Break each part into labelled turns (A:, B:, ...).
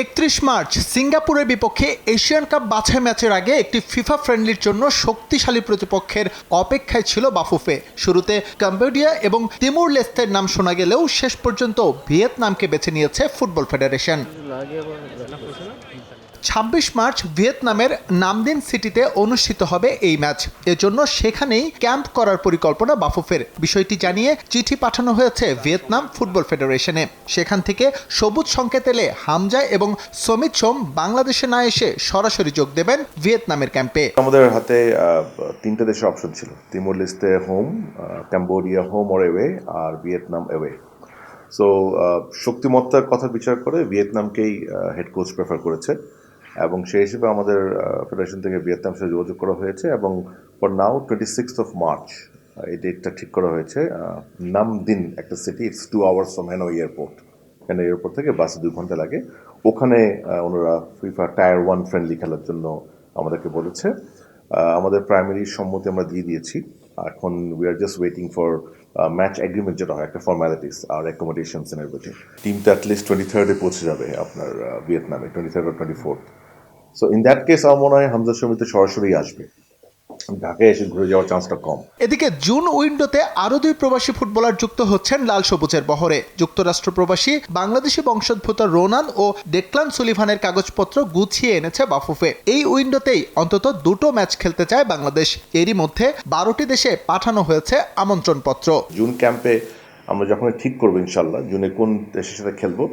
A: 31 March সিঙ্গাপুরের বিপক্ষে Asian cup বাছাই ম্যাচের আগে একটি ফিফা ফ্রেন্ডলির জন্য শক্তিশালী প্রতিপক্ষের অপেক্ষায় ছিল বাফুফে। শুরুতে কম্বোডিয়া এবং তিমুর লেস্তের নাম শোনা গেলেও শেষ পর্যন্ত ভিয়েতনামকে বেছে নিয়েছে ফুটবল ফেডারেশন। 26 মার্চ ভিয়েতনামের নামদিন সিটিতে অনুষ্ঠিত হবে এই ম্যাচ। এজন্য সেখানেই ক্যাম্প করার পরিকল্পনা বাফুফের। বিষয়টি জানিয়ে চিঠি পাঠানো হয়েছে ভিয়েতনাম ফুটবল ফেডারেশনে। সেখান থেকে সবুজ সংকেত এলে হামজা এবং সমিত সোম বাংলাদেশে না এসে সরাসরি যোগ দেবেন ভিয়েতনামের ক্যাম্পে।
B: আমাদের হাতে তিনটে দেশের অপশন ছিল, Timor Leste home, Cambodia home or away, আর ভিয়েতনাম এওয়ে। সো শক্তিমত্তার কথা বিচার করে ভিয়েতনামকেই হেড কোচ প্রেফার করেছে এবং সেই হিসেবে আমাদের ফেডারেশন থেকে ভিয়েতনামের সাথে যোগাযোগ করা হয়েছে এবং ফর নাও 26 মার্চ এই ডেটটা ঠিক করা হয়েছে। নামদিন একটা city, it's 2 hours from Hanoi airport. Hanoi airport থেকে বাসে 2 ঘন্টা লাগে। ওখানে ওনারা ফিফা টায়ার 1 ফ্রেন্ডলি খেলার জন্য আমাদেরকে বলেছে। আমাদের প্রাইমারি সম্মতি আমরা দিয়ে দিয়েছি। এখন we are just waiting for match agreement, যেটা হয় একটা ফর্মালিটিস আর অ্যাকোমোডেশনস এন্ড এভরিথিং। টিমটা অ্যাটলিস্ট 23rd পৌঁছে যাবে আপনার ভিয়েতনামে, 23rd or 24th। So in that case আমার মনে হয় হামজা সমিত সরাসরি আসবে, ঢাকায় এসে ঘুরে যাওয়ার চান্সটা কম।
A: এদিকে জুন উইন্ডোতে আরও 2 প্রবাসী ফুটবলার যুক্ত হচ্ছেন লাল সবুজের বহরে। যুক্তরাষ্ট্র প্রবাসী বাংলাদেশি বংশোদ্ভূত রোনান ও ডেক্লান সুলিভানের কাগজপত্র গুছিয়ে এনেছে বাফুফে। এই উইন্ডোতেই অন্তত 2টো ম্যাচ খেলতে চায় বাংলাদেশ। এরই মধ্যে 12টি দেশে পাঠানো হয়েছে আমন্ত্রণপত্র।
B: জুন ক্যাম্পে আমরা যখন ঠিক করবো ইনশাল্লাহ জুনে কোন দেশের সাথে খেলবো,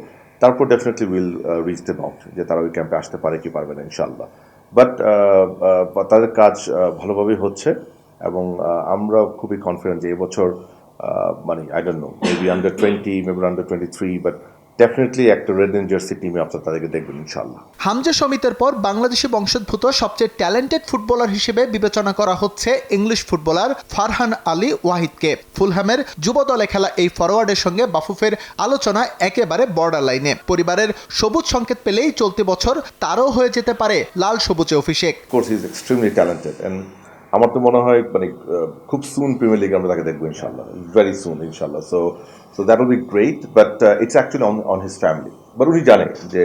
B: তারপর definitely will reach the bound যে তারা ওই ক্যাম্পে আসতে পারে কি পারবে না ইনশাল্লাহ। বাট তাদের কাজ ভালোভাবেই হচ্ছে এবং আমরা খুবই কনফিডেন্ট যে এবছর মানে I don't know, maybe under 20, maybe under 23, but definitely একটা রেড এন্ড জার্সি টিমে আপনারা তাদেরকে দেখবেন ইনশাল্লাহ।
A: হামজা সমিতের পর বাংলাদেশি বংশোদ্ভূত সবচেয়ে ট্যালেন্টেড ফুটবলার হিসেবে বিবেচনা করা হচ্ছে ইংলিশ ফুটবলার ফারহান আলী ওয়াহিদকে। ফুলহ্যামের যুব দলে খেলা এই ফরওয়ার্ডের সঙ্গে বাফুফের আলোচনা একেবারে বর্ডার লাইনে। পরিবারের সবুজ সংকেত পেলেই চলতি বছর তারও হয়ে যেতে পারে লাল সবুজে Abhishek.
B: Course is extremely talented and আমার তো মনে হয় মানে খুব সুন প্রিমিয়ার লিগে আমরা তাকে দেখবো ইনশাল্লাহ, ভেরি সুন ইনশাল্লাহ। So that will be great, but it's actually on his family. But উনি জানে যে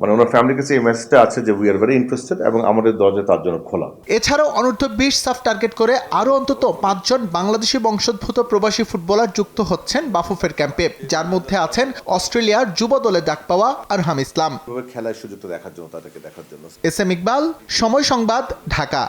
B: মানে ওনার ফ্যামিলির কাছে এই মেসেজটা আছে যে উই আর ভেরি ইন্টারেস্টেড এবং আমাদের দরজা তার জন্য খোলা।
A: এছাড়াও অনূর্ধ্ব 20 সাফ টার্গেট করে আরও অন্তত 5 জন বাংলাদেশি বংশোদ্ভূত প্রবাসী ফুটবলার যুক্ত হচ্ছেন বাফুফের ক্যাম্পে, যার মধ্যে আছেন অস্ট্রেলিয়ার যুব দলে ডাক পাওয়া আরহাম ইসলাম।
B: খেলার সুযোগটা দেখার জন্য, তাদেরকে দেখার জন্য।
A: এস এম ইকবাল, সময় সংবাদ, ঢাকা।